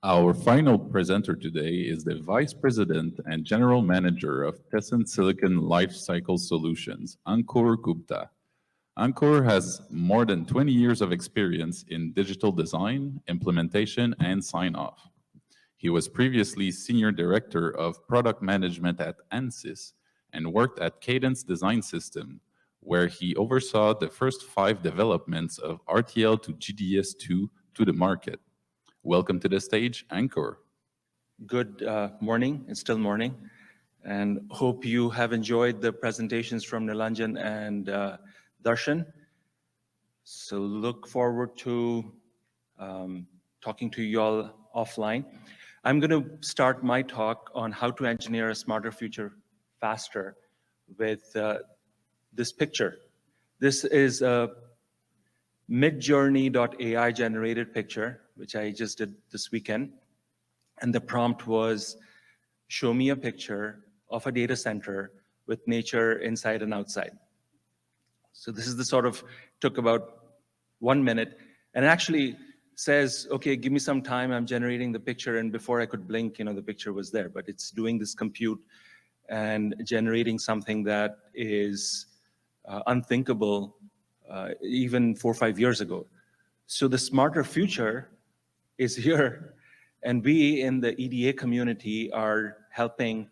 Our final presenter today is the Vice President and General Manager of Tessent Silicon Lifecycle Solutions, Ankur Gupta. Ankur has more than 20 years of experience in digital design, implementation, and sign-off. He was previously Senior Director of Product Management at ANSYS and worked at Cadence Design System, where he oversaw the first 5 developments of RTL to GDS2 to the market. Welcome to the stage, Ankur. Good morning, it's still morning, and hope you have enjoyed the presentations from Nilanjan and Darshan. So look forward to talking to you all offline. I'm going to start my talk on how to engineer a smarter future faster with this picture. This is a midjourney.ai generated picture, which I just did this weekend. And the prompt was, show me a picture of a data center with nature inside and outside. So this is the sort of, took about 1 minute, and it actually says, okay, give me some time, I'm generating the picture, and before I could blink, the picture was there. But it's doing this compute and generating something that is unthinkable even 4 or 5 years ago. So the smarter future is here, and we in the EDA community are helping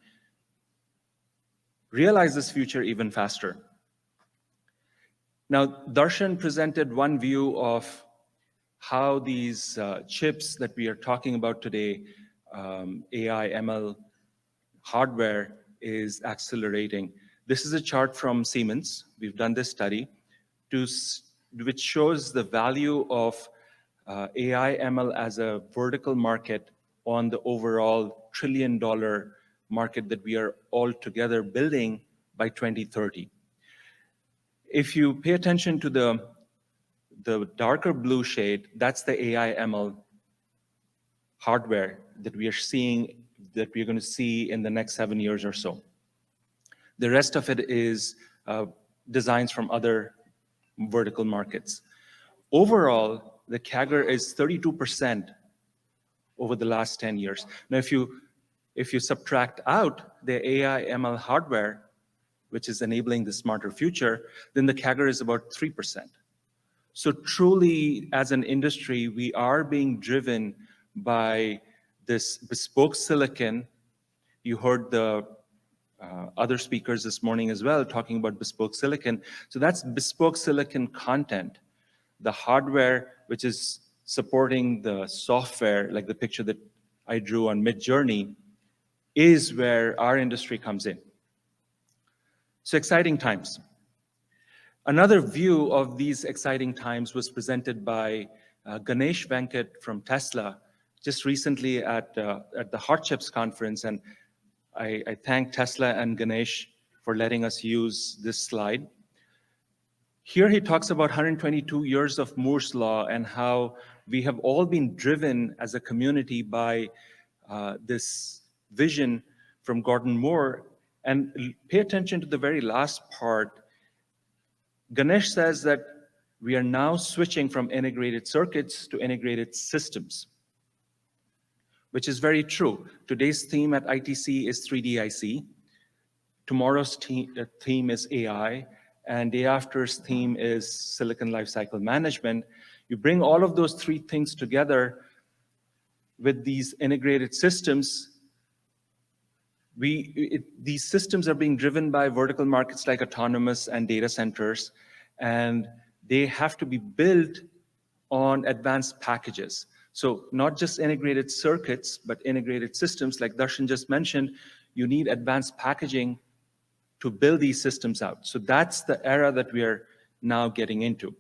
realize this future even faster. Now, Darshan presented one view of how these chips that we are talking about today, AI, ML, hardware is accelerating. This is a chart from Siemens. We've done this study, which shows the value of AI, ML as a vertical market on the overall $1 trillion market that we are all together building by 2030. If you pay attention to the darker blue shade, that's the AI, ML hardware that we are seeing, that we're going to see in the next 7 years or so. The rest of it is designs from other vertical markets. Overall, the CAGR is 32% over the last 10 years. Now, if you subtract out the AI ML hardware, which is enabling the smarter future, then the CAGR is about 3%. So truly, as an industry, we are being driven by this bespoke silicon. You heard the other speakers this morning as well talking about bespoke silicon. So that's bespoke silicon content. The hardware, which is supporting the software, like the picture that I drew on Midjourney, is where our industry comes in. So exciting times. Another view of these exciting times was presented by Ganesh Venkat from Tesla just recently at the Hot Chips conference, and I thank Tesla and Ganesh for letting us use this slide. Here he talks about 122 years of Moore's Law and how we have all been driven as a community by this vision from Gordon Moore. And pay attention to the very last part. Ganesh says that we are now switching from integrated circuits to integrated systems, which is very true. Today's theme at ITC is 3D-IC. Tomorrow's theme is AI. And day after's theme is Silicon Lifecycle Management. You bring all of those 3 things together with these integrated systems. These systems are being driven by vertical markets like autonomous and data centers, and they have to be built on advanced packages. So not just integrated circuits, but integrated systems. Like Darshan just mentioned, you need advanced packaging to build these systems out. So that's the era that we are now getting into.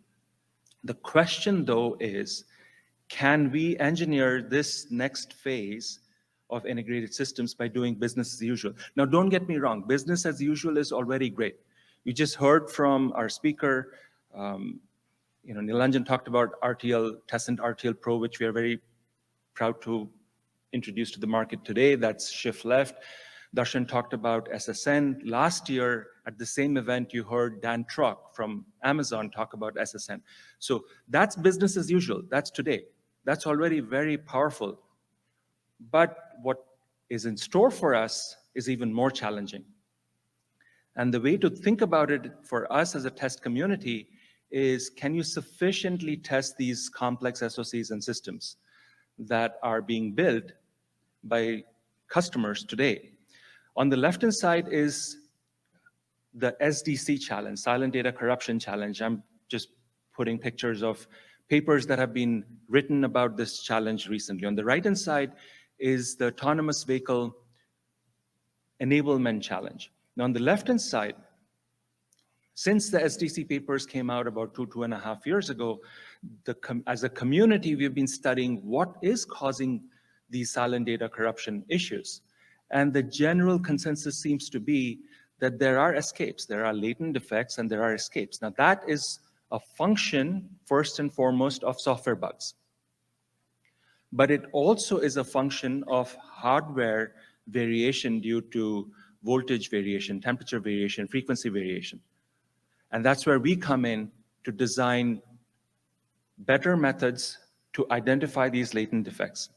The question, though, is, can we engineer this next phase of integrated systems by doing business as usual? Now, don't get me wrong. Business as usual is already great. You just heard from our speaker, Nilanjan talked about RTL, Tessent RTL Pro, which we are very proud to introduce to the market today. That's shift left. Darshan talked about SSN. Last year, at the same event, you heard Dan Trock from Amazon talk about SSN. So that's business as usual. That's today. That's already very powerful. But what is in store for us is even more challenging. And the way to think about it for us as a test community is, can you sufficiently test these complex SoCs and systems that are being built by customers today? On the left-hand side is the SDC challenge, silent data corruption challenge. I'm just putting pictures of papers that have been written about this challenge recently. On the right-hand side is the autonomous vehicle enablement challenge. Now, on the left-hand side, since the SDC papers came out about 2.5 years ago, as a community, we've been studying what is causing these silent data corruption issues. And the general consensus seems to be that there are escapes, there are latent defects, and there are escapes. Now, that is a function, first and foremost, of software bugs. But it also is a function of hardware variation due to voltage variation, temperature variation, frequency variation. And that's where we come in to design better methods to identify these latent defects.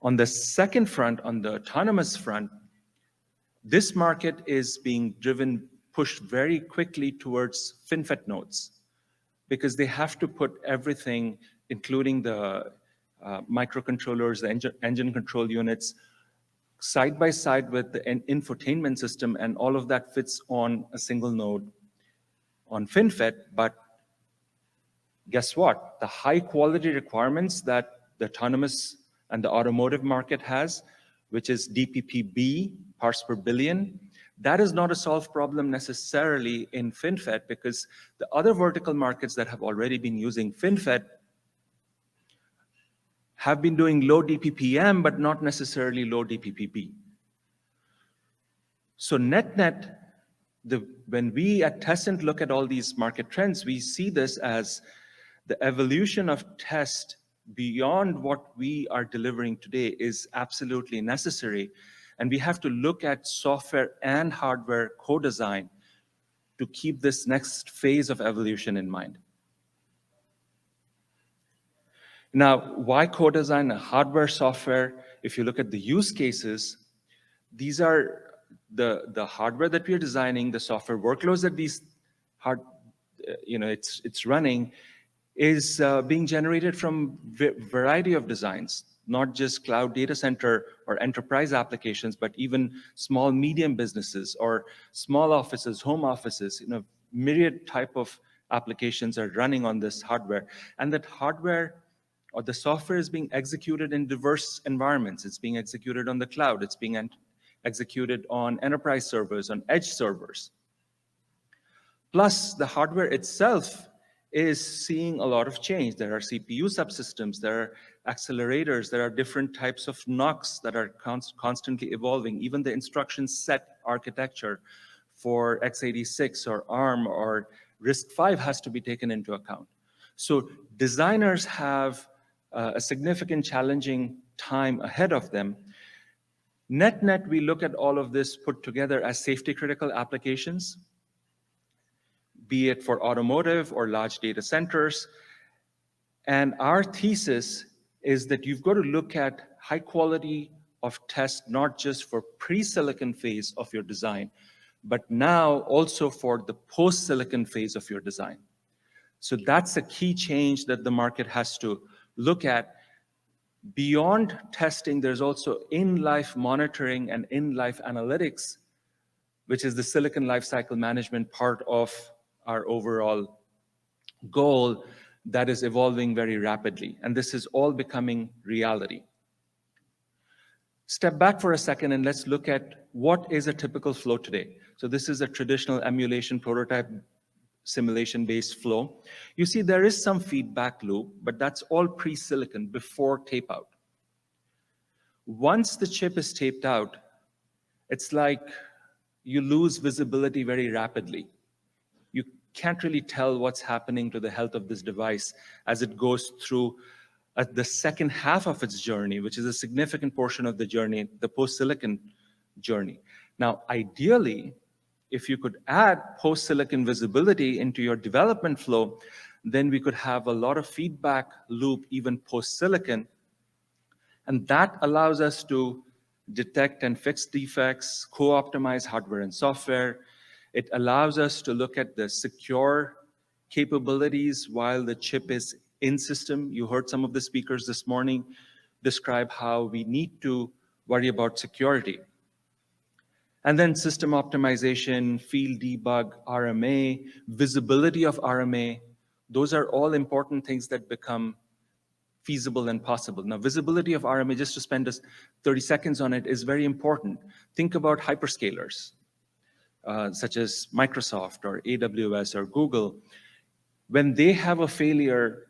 On the second front, on the autonomous front, this market is being pushed very quickly towards FinFET nodes, because they have to put everything, including the microcontrollers, the engine control units, side by side with the infotainment system, and all of that fits on a single node on FinFET. But guess what? The high quality requirements that the autonomous and the automotive market has, which is DPPB, parts per billion, that is not a solved problem necessarily in FinFET, because the other vertical markets that have already been using FinFET have been doing low DPPM, but not necessarily low DPPB. So net-net, when we at Tessent look at all these market trends, we see this as the evolution of test beyond what we are delivering today is absolutely necessary. And we have to look at software and hardware co-design to keep this next phase of evolution in mind. Now, why co-design? Hardware, software? If you look at the use cases, these are the hardware that we are designing, the software workloads that it's running is being generated from variety of designs, not just cloud data center or enterprise applications, but even small, medium businesses or small offices, home offices. Myriad type of applications are running on this hardware, and that hardware or the software is being executed in diverse environments. It's being executed on the cloud. It's being executed on enterprise servers, on edge servers. Plus, the hardware itself is seeing a lot of change. There are CPU subsystems, there are accelerators, there are different types of NOCs that are constantly evolving. Even the instruction set architecture for x86 or ARM or RISC-V has to be taken into account. So designers have a significant challenging time ahead of them. Net-net, we look at all of this put together as safety-critical applications, be it for automotive or large data centers. And our thesis is that you've got to look at high quality of test, not just for pre-silicon phase of your design, but now also for the post-silicon phase of your design. So that's a key change that the market has to look at. Beyond testing, there's also in-life monitoring and in-life analytics, which is the silicon lifecycle management part of our overall goal that is evolving very rapidly. And this is all becoming reality. Step back for a second and let's look at what is a typical flow today. So this is a traditional emulation prototype simulation-based flow. You see there is some feedback loop, but that's all pre-silicon before tape out. Once the chip is taped out, it's like you lose visibility very rapidly. You can't really tell what's happening to the health of this device as it goes through the second half of its journey, which is a significant portion of the journey, the post-silicon journey. Now, ideally, if you could add post-silicon visibility into your development flow, then we could have a lot of feedback loop even post-silicon. And that allows us to detect and fix defects, co-optimize hardware and software. It allows us to look at the secure capabilities while the chip is in system. You heard some of the speakers this morning describe how we need to worry about security. And then system optimization, field debug, RMA, visibility of RMA, those are all important things that become feasible and possible. Now, visibility of RMA, just to spend 30 seconds on it, is very important. Think about hyperscalers, such as Microsoft or AWS or Google. When they have a failure,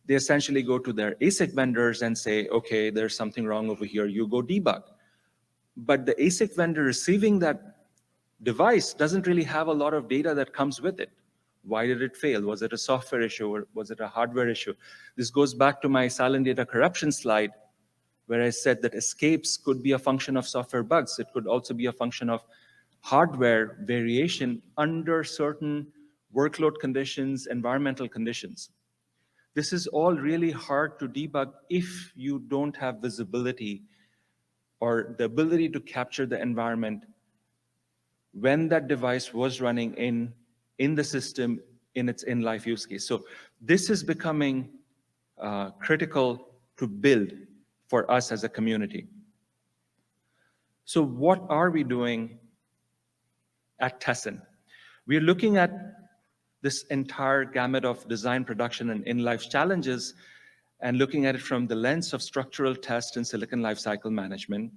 they essentially go to their ASIC vendors and say, okay, there's something wrong over here, you go debug. But the ASIC vendor receiving that device doesn't really have a lot of data that comes with it. Why did it fail? Was it a software issue or was it a hardware issue? This goes back to my silent data corruption slide, where I said that escapes could be a function of software bugs. It could also be a function of hardware variation under certain workload conditions, environmental conditions. This is all really hard to debug if you don't have visibility or the ability to capture the environment when that device was running in the system in its in-life use case. So this is becoming critical to build for us as a community. So what are we doing at Tessent? We're looking at this entire gamut of design, production, and in-life challenges and looking at it from the lens of structural test and silicon lifecycle management.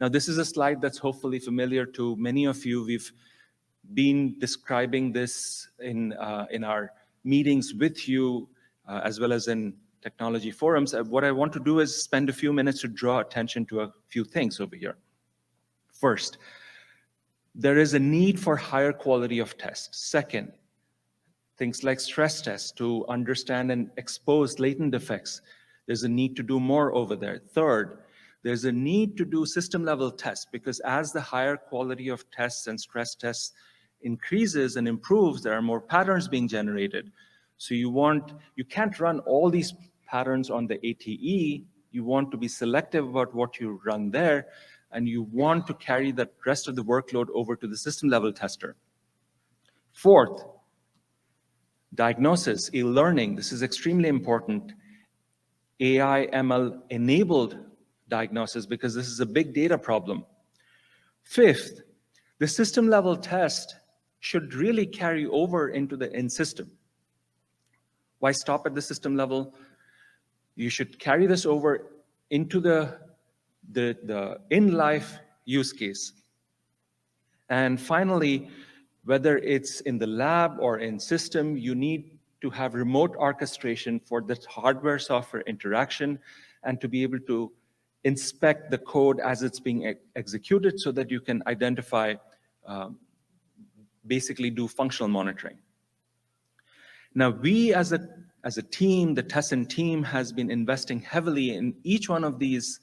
Now, this is a slide that's hopefully familiar to many of you. We've been describing this in our meetings with you, as well as in technology forums. What I want to do is spend a few minutes to draw attention to a few things over here. First, there is a need for higher quality of tests. Second, things like stress tests to understand and expose latent defects. There's a need to do more over there. Third, there's a need to do system level tests, because as the higher quality of tests and stress tests increases and improves, there are more patterns being generated. So you can't run all these patterns on the ATE. You want to be selective about what you run there, and you want to carry the rest of the workload over to the system level tester. Fourth, diagnosis, e-learning. This is extremely important. AI, ML enabled diagnosis, because this is a big data problem. Fifth, the system level test should really carry over into the in-system. Why stop at the system level? You should carry this over into the in-life use case. And finally, whether it's in the lab or in system, you need to have remote orchestration for the hardware-software interaction and to be able to inspect the code as it's being executed so that you can identify, basically do functional monitoring. Now, we as a team, the Tessent team has been investing heavily in each one of these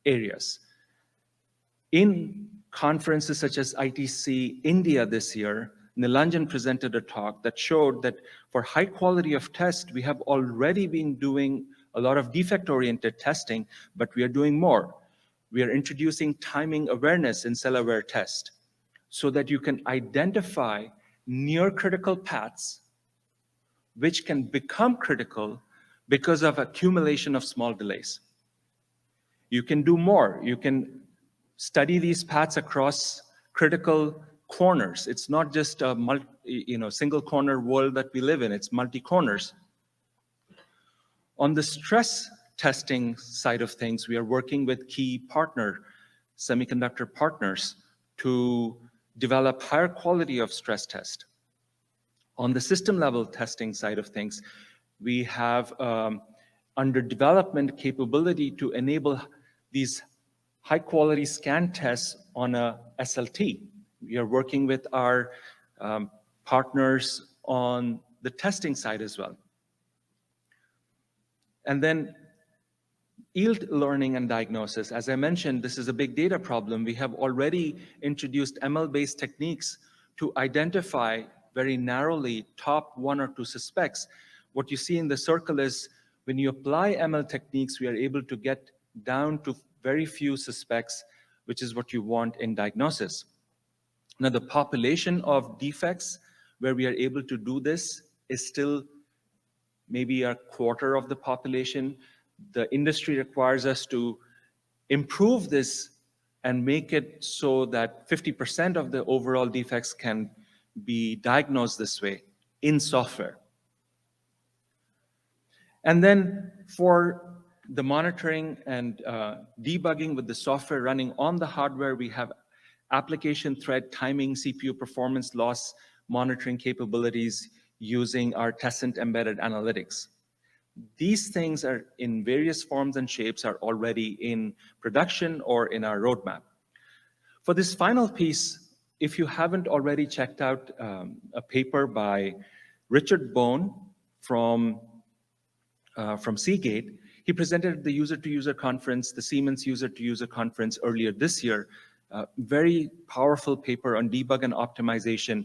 areas. In conferences such as ITC India this year, Nilanjan presented a talk that showed that for high quality of test, we have already been doing a lot of defect-oriented testing, but we are doing more. We are introducing timing awareness in cell-aware test so that you can identify near critical paths which can become critical because of accumulation of small delays. You can do more. You can study these paths across critical corners. It's not just a single corner world that we live in, it's multi-corners. On the stress testing side of things, we are working with key semiconductor partners to develop higher quality of stress test. On the system level testing side of things, we have under development capability to enable these high quality scan tests on a SLT. We are working with our partners on the testing side as well. And then yield learning and diagnosis. As I mentioned, this is a big data problem. We have already introduced ML-based techniques to identify very narrowly top 1 or 2 suspects. What you see in the circle is When you apply ML techniques, we are able to get down to very few suspects, which is what you want in diagnosis. Now, the population of defects where we are able to do this is still maybe a quarter of the population. The industry requires us to improve this and make it so that 50% of the overall defects can be diagnosed this way in software. And then for the monitoring and debugging with the software running on the hardware, we have application thread timing, CPU performance loss monitoring capabilities using our Tessent embedded analytics. These things are in various forms and shapes are already in production or in our roadmap. For this final piece, if you haven't already checked out a paper by Richard Bone from Seagate, he presented at the user-to-user conference, the Siemens user-to-user conference earlier this year, very powerful paper on debug and optimization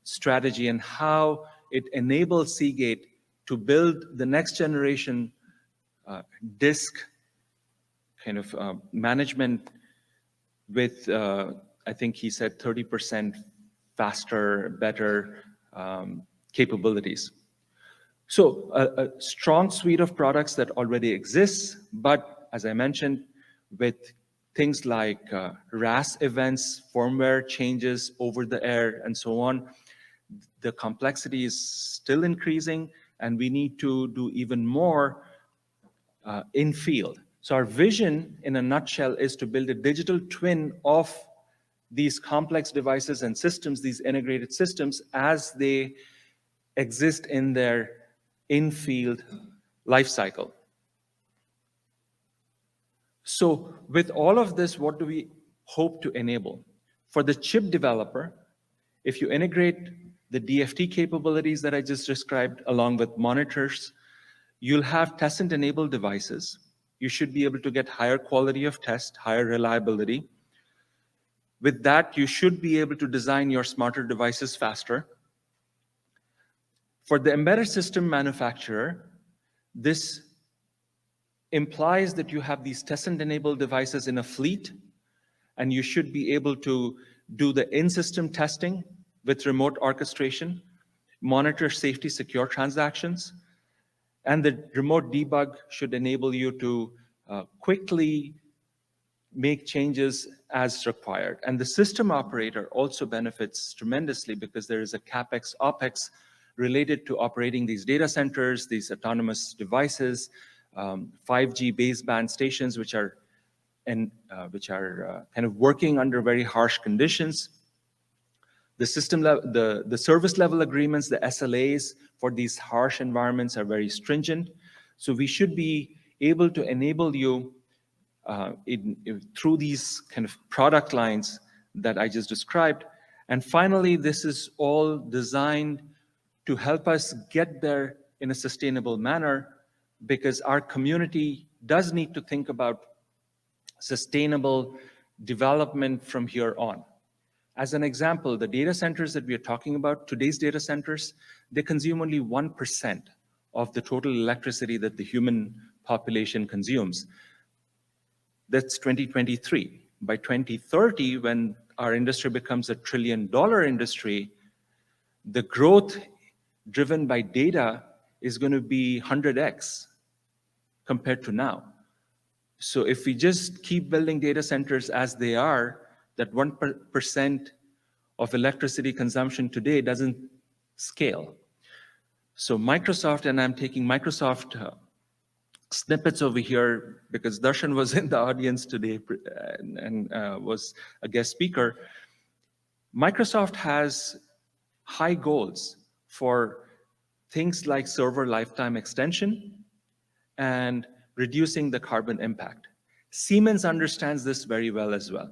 strategy and how it enables Seagate to build the next generation disk kind of management with, I think he said 30% faster, better capabilities. So a strong suite of products that already exists, but as I mentioned, with things like RAS events, firmware changes over the air, and so on, the complexity is still increasing, and we need to do even more in field. So our vision, in a nutshell, is to build a digital twin of these complex devices and systems, these integrated systems, as they exist in their in-field life cycle. So with all of this, what do we hope to enable? For the chip developer, if you integrate the DFT capabilities that I just described along with monitors, you'll have Tessent-enabled devices. You should be able to get higher quality of test, higher reliability. With that, you should be able to design your smarter devices faster. For the embedded system manufacturer, this implies that you have these Tessent-enabled devices in a fleet, and you should be able to do the in-system testing with remote orchestration, monitor safety secure transactions, and the remote debug should enable you to quickly make changes as required. And the system operator also benefits tremendously because there is a CapEx, OpEx related to operating these data centers, these autonomous devices, 5G baseband stations, which are kind of working under very harsh conditions. The service level agreements, the SLAs for these harsh environments are very stringent. So we should be able to enable you through these kind of product lines that I just described. And finally, this is all designed to help us get there in a sustainable manner, because our community does need to think about sustainable development from here on. As an example, the data centers that we are talking about, today's data centers, they consume only 1% of the total electricity that the human population consumes. That's 2023. By 2030, when our industry becomes $1 trillion industry, the growth driven by data is going to be 100x compared to now. So if we just keep building data centers as they are, that 1% of electricity consumption today doesn't scale. So Microsoft, and I'm taking Microsoft snippets over here because Darshan was in the audience today and was a guest speaker. Microsoft has high goals for things like server lifetime extension and reducing the carbon impact. Siemens understands this very well as well.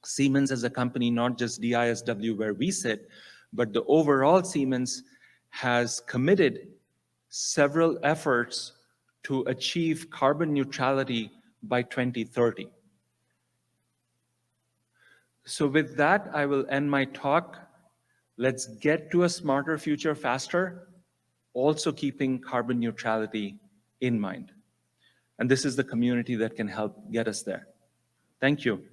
Siemens as a company, not just DISW where we sit, but the overall Siemens has committed several efforts to achieve carbon neutrality by 2030. So with that, I will end my talk. Let's get to a smarter future faster, also keeping carbon neutrality in mind. And this is the community that can help get us there. Thank you.